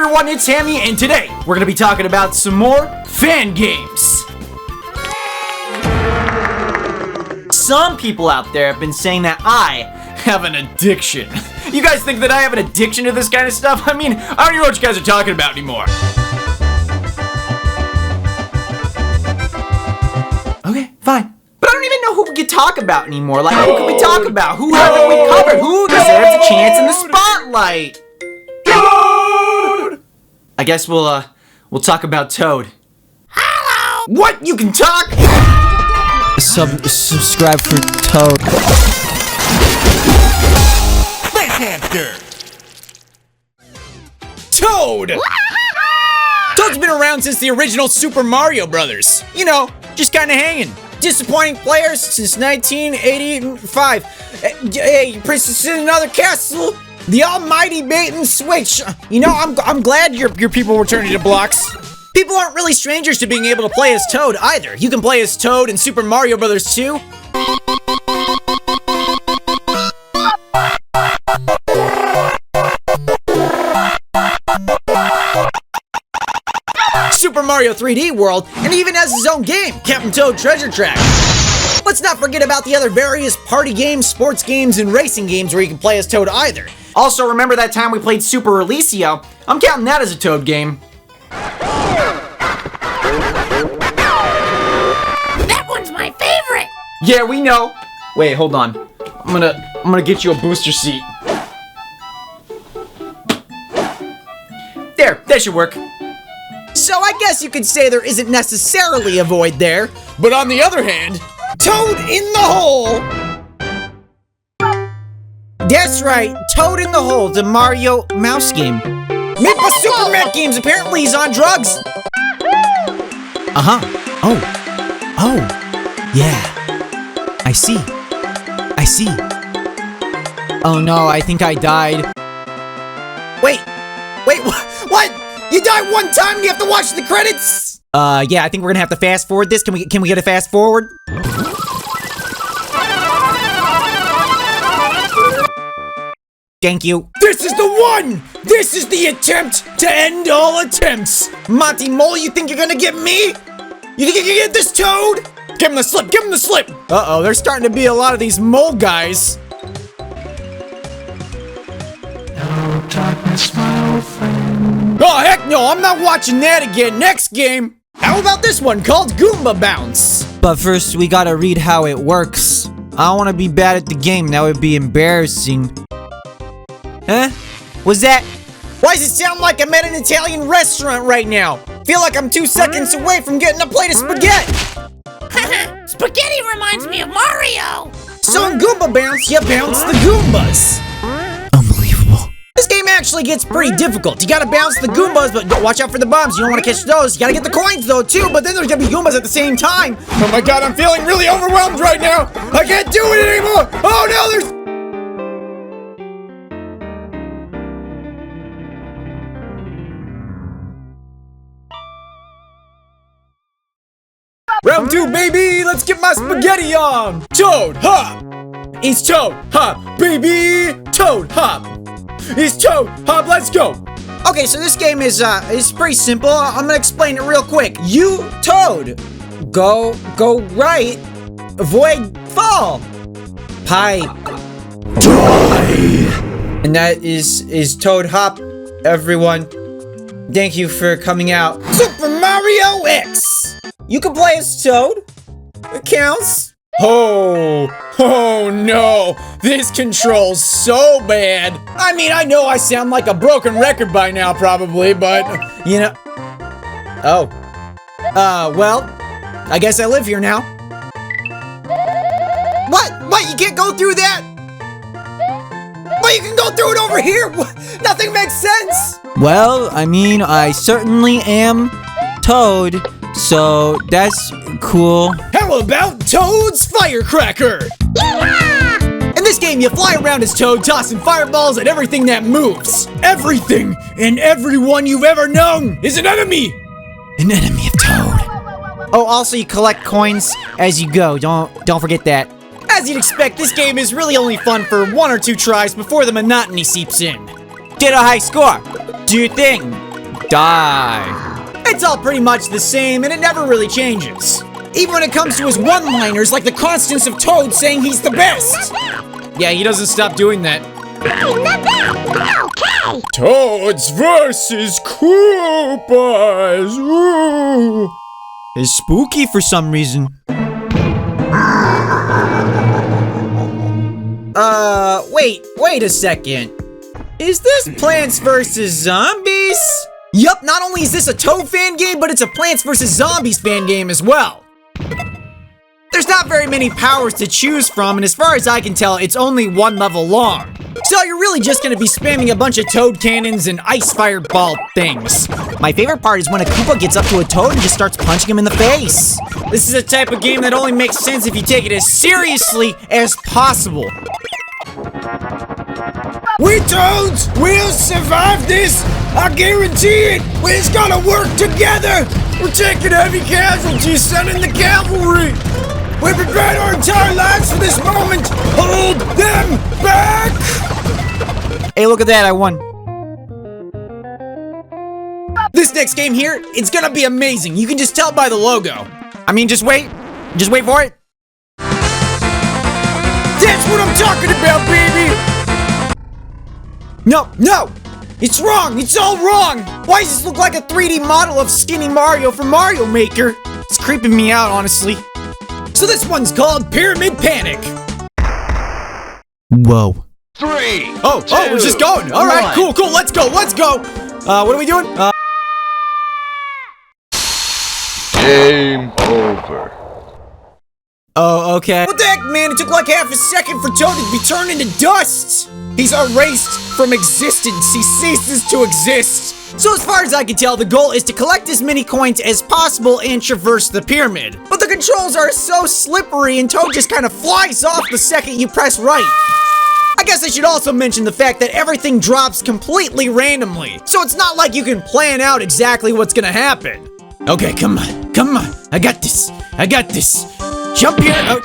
everyone, it's Hammy, and today we're going to be talking about some more fan games. Some people out there have been saying that I have an addiction. You guys think that I have an addiction to this kind of stuff? I mean, I don't even know what you guys are talking about anymore. Okay, fine. But I don't even know who we could talk about anymore. Like, who can we talk about? Who haven't we covered? Who deserves a chance in the spotlight? Toad! I guess we'll talk about Toad. Hello! What? You can talk? Subscribe for Toad. SpaceHamster! Toad! Toad's been around since the original Super Mario Brothers. You know, just kinda hanging. Disappointing players since 1985. Hey, Princess in Another Castle. The almighty bait and switch. You know, I'm glad your people were turning to blocks. People aren't really strangers to being able to play as Toad either. You can play as Toad in Super Mario Brothers 2. Super Mario 3D World, and even has his own game, Captain Toad Treasure Track. Let's not forget about the other various party games, sports games, and racing games where you can play as Toad either. Also, remember that time we played Super Relicio? I'm counting that as a Toad game. That one's my favorite! Yeah, we know. Wait, hold on. I'm gonna get you a booster seat. There, that should work. So I guess you could say there isn't necessarily a void there, but on the other hand, Toad in the Hole! That's right, Toad in the Hole, the Mario mouse game. Made by Super Mac Games, apparently he's on drugs! Uh-huh. Oh, yeah. I see. Oh no, I think I died. Wait, what? You die one time and you have to watch the credits? Yeah, I think we're gonna have to fast forward this. Can we get a fast forward? Thank you. This is the one! This is the attempt to end all attempts! Monty Mole, you think you're gonna get me? You think you can get this Toad? Give him the slip, give him the slip! Uh-oh, there's starting to be a lot of these mole guys. Hello, darkness, my old friend. Oh, heck no, I'm not watching that again. Next game! How about this one called Goomba Bounce? But first, we gotta read how it works. I don't wanna be bad at the game, that would be embarrassing. Huh? Was that? Why does it sound like I'm at an Italian restaurant right now? Feel like I'm 2 seconds away from getting a plate of spaghetti. Spaghetti reminds me of Mario! So in Goomba Bounce, you bounce the Goombas. Unbelievable. This game actually gets pretty difficult. You gotta bounce the Goombas, but watch out for the bombs. You don't want to catch those. You gotta get the coins though too, but then there's gonna be Goombas at the same time. Oh my god, I'm feeling really overwhelmed right now. I can't do it anymore. Oh no, there's... Round 2, baby! Let's get my spaghetti on! Toad hop! It's Toad hop, baby! Toad hop! It's Toad hop, let's go! Okay, so this game is pretty simple. I'm gonna explain it real quick. You, Toad, go right, avoid fall. Pipe. Die! And that is Toad hop, everyone. Thank you for coming out. Super Mario X! You can play as Toad. It counts. Oh no. This controls so bad. I mean, I know I sound like a broken record by now probably, but, you know. Oh. Well, I guess I live here now. What? You can't go through that? But you can go through it over here. Nothing makes sense. Well, I mean, I certainly am Toad. So, that's cool. How about Toad's Firecracker? Yeah! In this game, you fly around as Toad, tossing fireballs at everything that moves. Everything and everyone you've ever known is an enemy! An enemy of Toad. Oh, also you collect coins as you go. Don't forget that. As you'd expect, this game is really only fun for 1 or 2 tries before the monotony seeps in. Get a high score. Do your thing. Die. It's all pretty much the same, and it never really changes. Even when it comes to his one-liners, like the constants of Toad saying he's the best. Yeah, he doesn't stop doing that. Okay. Toads versus Koopas. Ooh. It's spooky for some reason. Wait a second. Is this Plants vs. Zombies? Yup, not only is this a Toad fan game, but it's a Plants vs. Zombies fan game as well. There's not very many powers to choose from, and as far as I can tell, it's only one level long. So you're really just gonna be spamming a bunch of Toad cannons and ice fireball things. My favorite part is when a Koopa gets up to a Toad and just starts punching him in the face. This is a type of game that only makes sense if you take it as seriously as possible. We Toads will survive this! I guarantee it! We just gotta work together! We're taking heavy casualties, sending the cavalry! We've prepared our entire lives for this moment! Hold them back! Hey, look at that, I won. This next game here, it's gonna be amazing. You can just tell by the logo. I mean, just wait for it. That's what I'm talking about, baby! No! It's wrong! It's all wrong! Why does this look like a 3D model of Skinny Mario from Mario Maker? It's creeping me out, honestly. So this one's called Pyramid Panic. Whoa. 3. Oh, we're just going. All right, cool, let's go. What are we doing? Game over. Oh, okay. What the heck, man? It took like half a second for Toad to be turned into dust. He's erased from existence. He ceases to exist. So as far as I can tell, the goal is to collect as many coins as possible and traverse the pyramid. But the controls are so slippery and Toad just kind of flies off the second you press right. I guess I should also mention the fact that everything drops completely randomly. So it's not like you can plan out exactly what's gonna happen. Okay, come on. I got this. Jump here.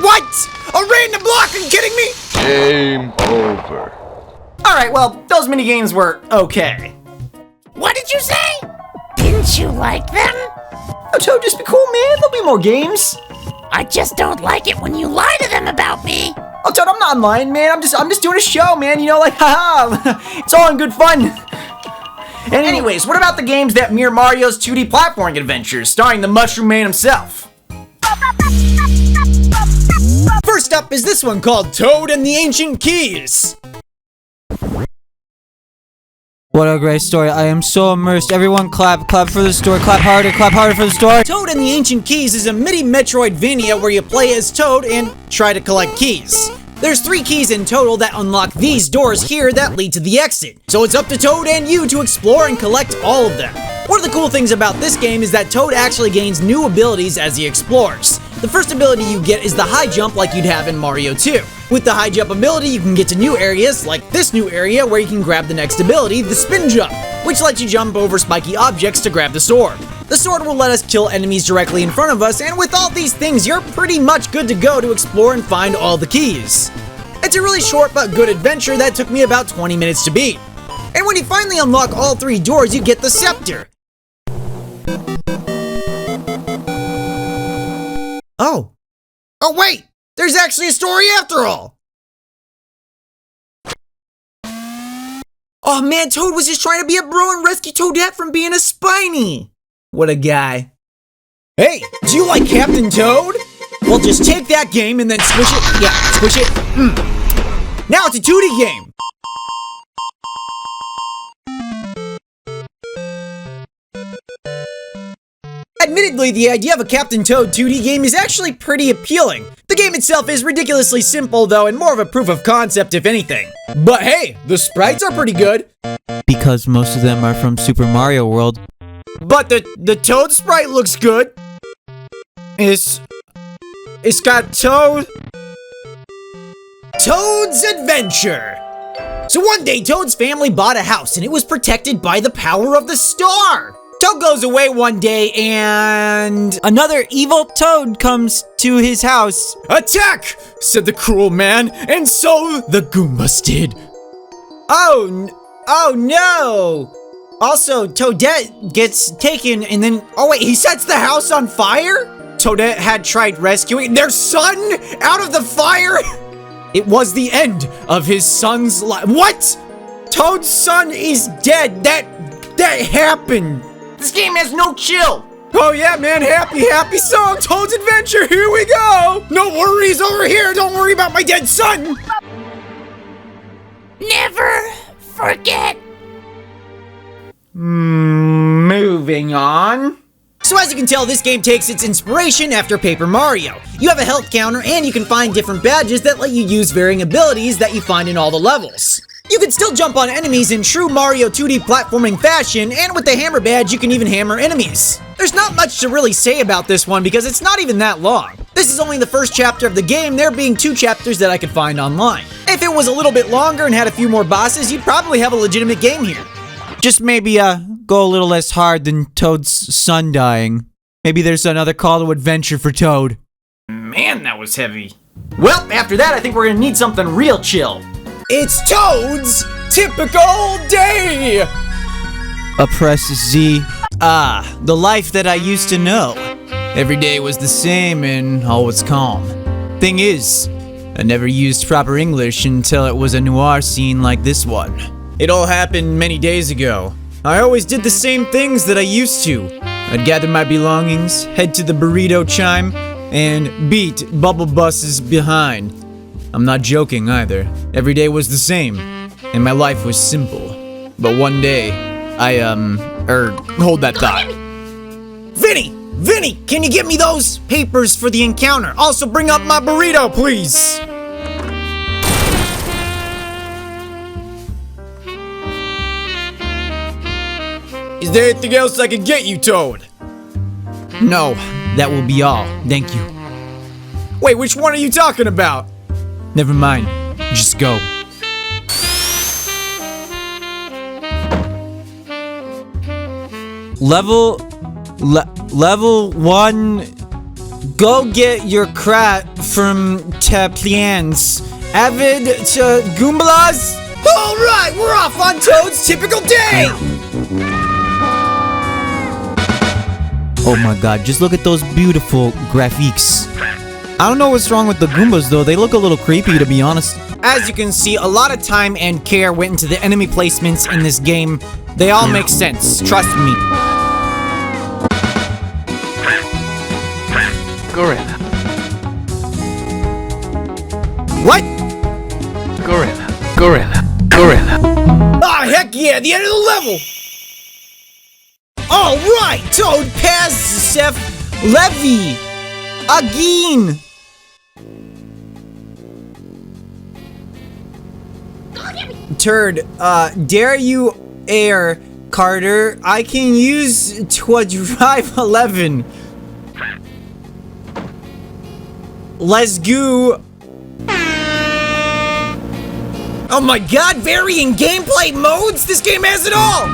What? A random block? Are you kidding me? Game over. Alright, well, those mini games were okay. What did you say? Didn't you like them? Oh, Toad, just be cool, man. There'll be more games. I just don't like it when you lie to them about me. Oh, Toad, I'm not lying, man. I'm just doing a show, man. You know, like, haha. It's all in good fun. And anyways, what about the games that mirror Mario's 2D platforming adventures, starring the Mushroom Man himself? First up is this one called Toad and the Ancient Keys. What a great story. I am so immersed. Everyone clap for the story. Clap harder for the story. Toad and the Ancient Keys is a mini Metroidvania where you play as Toad and try to collect keys. There's 3 keys in total that unlock these doors here that lead to the exit. So it's up to Toad and you to explore and collect all of them. One of the cool things about this game is that Toad actually gains new abilities as he explores. The first ability you get is the high jump like you'd have in Mario 2. With the high jump ability, you can get to new areas, like this new area where you can grab the next ability, the spin jump, which lets you jump over spiky objects to grab the sword. The sword will let us kill enemies directly in front of us, and with all these things, you're pretty much good to go to explore and find all the keys. It's a really short but good adventure that took me about 20 minutes to beat. And when you finally unlock all 3 doors, you get the scepter. Oh wait! There's actually a story after all! Oh man, Toad was just trying to be a bro and rescue Toadette from being a Spiny! What a guy. Hey, do you like Captain Toad? Well, just take that game and then switch it. Yeah, switch it. Now it's a 2D game. Admittedly, the idea of a Captain Toad 2D game is actually pretty appealing. The game itself is ridiculously simple though, and more of a proof of concept if anything. But hey, the sprites are pretty good. Because most of them are from Super Mario World. But the Toad sprite looks good. It's got Toad's Adventure. So one day, Toad's family bought a house and it was protected by the power of the star. Toad goes away one day and Another evil Toad comes to his house. attack, said the cruel man, and so the Goombas did. Oh no! Also, Toadette gets taken and then... Oh wait, he sets the house on fire? Toadette had tried rescuing their son out of the fire? It was the end of his son's life. What? Toad's son is dead. That happened. This game has no chill. Oh yeah, man, happy song, Toad's Adventure, here we go! No worries over here, don't worry about my dead son! Never forget. Moving on. So as you can tell, this game takes its inspiration after Paper Mario. You have a health counter and you can find different badges that let you use varying abilities that you find in all the levels. You can still jump on enemies in true Mario 2D platforming fashion, and with the hammer badge you can even hammer enemies. There's not much to really say about this one because it's not even that long. This is only the first chapter of the game, there being 2 chapters that I could find online. If it was a little bit longer and had a few more bosses, you'd probably have a legitimate game here. Just maybe go a little less hard than Toad's son dying. Maybe there's another call to adventure for Toad. Man, that was heavy. Well, after that, I think we're gonna need something real chill. It's Toad's typical day! Press Z. The life that I used to know. Every day was the same and all was calm. Thing is, I never used proper English until it was a noir scene like this one. It all happened many days ago. I always did the same things that I used to. I'd gather my belongings, head to the burrito chime, and beat bubble buses behind. I'm not joking either. Every day was the same, and my life was simple. But one day, hold that thought. Vinny, can you get me those papers for the encounter? Also bring up my burrito, please. Is there anything else I can get you, Toad? No, that will be all. Thank you. Wait, which one are you talking about? Never mind. Just go. Level 1. Go get your crat from Taplians. Avid to Goomblas. Alright, we're off on Toad's typical day! Oh my god, just look at those beautiful graphics. I don't know what's wrong with the Goombas though, they look a little creepy to be honest. As you can see, a lot of time and care went into the enemy placements in this game. They all make sense, trust me. Gorilla. What? Gorilla. Ah, heck yeah, the end of the level! Alright, Toad passed Seth Levy! Again! Turd, dare you air, Carter? I can use drive 11. Let's go. Oh my god, varying gameplay modes? This game has it all!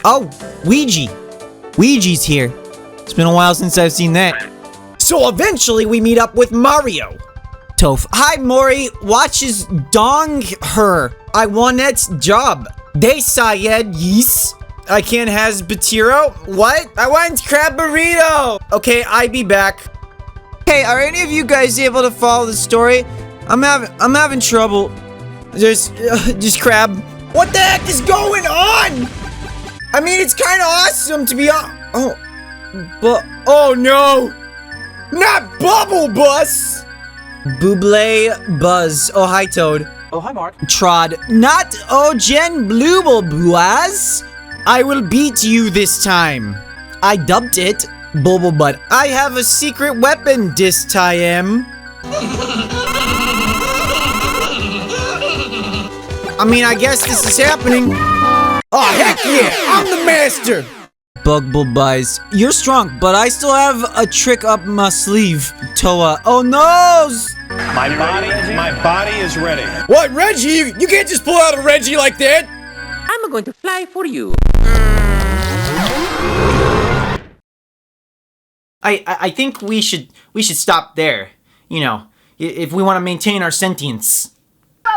Oh, Ouija's here. It's been a while since I've seen that. So eventually we meet up with Mario. Toph. Hi, Mori. Watches dong her. I want that job. They Syed, yes. I can't has Batiro. What? I want crab burrito. Okay, I be back. Hey, are any of you guys able to follow the story? I'm having trouble. Just crab. What the heck is going on? I mean, it's kind of awesome to be oh no, not Bubble Bus. Buble Buzz. Oh, hi, Toad. Oh, hi, Mark. Trod. Not Ogen Blooble Buaz. I will beat you this time. I dubbed it Bubble Butt. I have a secret weapon this time. I mean, I guess this is happening. Oh, heck yeah, I'm the master! Bugble Buys. You're strong, but I still have a trick up my sleeve. Toa. Oh no! My body is ready. What, Reggie? You can't just pull out a Reggie like that! I'm going to fly for you. I think we should stop there. You know, if we want to maintain our sentience.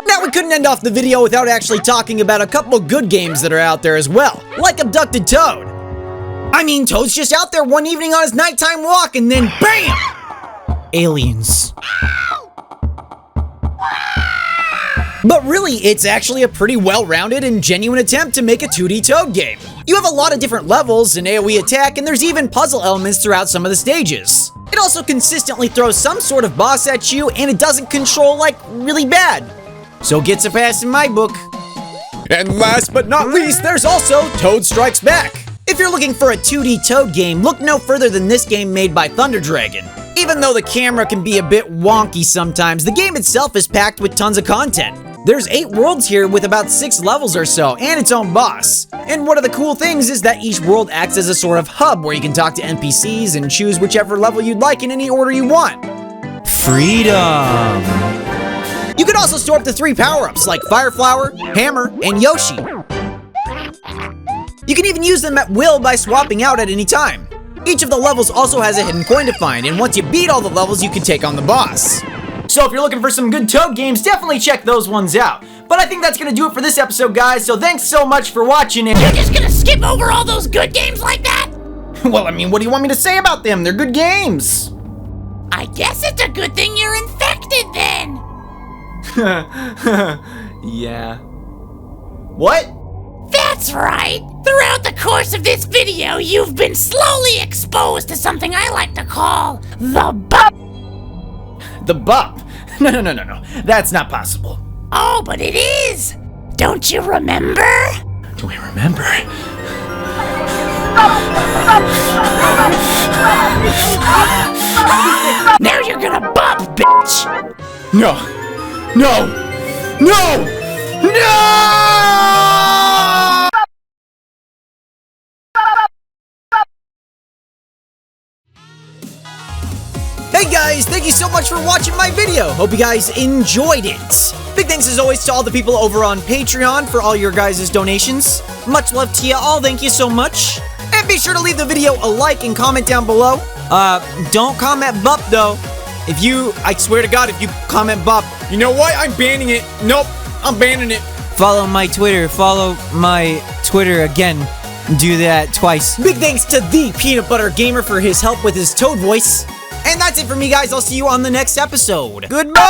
Now, we couldn't end off the video without actually talking about a couple good games that are out there as well, like Abducted Toad. I mean, Toad's just out there one evening on his nighttime walk and then BAM! Aliens. But really, it's actually a pretty well-rounded and genuine attempt to make a 2D Toad game. You have a lot of different levels, an AoE attack, and there's even puzzle elements throughout some of the stages. It also consistently throws some sort of boss at you, and it doesn't control, like, really bad. So it gets a pass in my book. And last but not least, there's also Toad Strikes Back. If you're looking for a 2D Toad game, look no further than this game made by Thunder Dragon. Even though the camera can be a bit wonky sometimes, the game itself is packed with tons of content. There's 8 worlds here with about 6 levels or so, and its own boss. And one of the cool things is that each world acts as a sort of hub where you can talk to NPCs and choose whichever level you'd like in any order you want. Freedom! You can also store up to 3 power-ups like Fire Flower, Hammer, and Yoshi. You can even use them at will by swapping out at any time. Each of the levels also has a hidden coin to find, and once you beat all the levels, you can take on the boss. So if you're looking for some good Toad games, definitely check those ones out. But I think that's gonna do it for this episode, guys, so thanks so much for watching it. You're just gonna skip over all those good games like that? Well, I mean, what do you want me to say about them? They're good games. I guess it's a good thing you're infected then. Yeah. What? That's right. Throughout the course of this video, you've been slowly exposed to something I like to call the bump. The bump? No. That's not possible. Oh, but it is. Don't you remember? Do we remember? Now you're gonna bump, bitch. No! Hey guys, thank you so much for watching my video. Hope you guys enjoyed it. Big thanks as always to all the people over on Patreon for all your guys' donations. Much love to you all, thank you so much. And be sure to leave the video a like and comment down below. Don't comment BUP though. I swear to God, if you comment BUP, You know what? I'm banning it. Nope, I'm banning it. follow my Twitter again. Do that twice. Big thanks to the Peanut Butter Gamer for his help with his Toad voice. And that's it for me, guys. I'll see you on the next episode. Goodbye!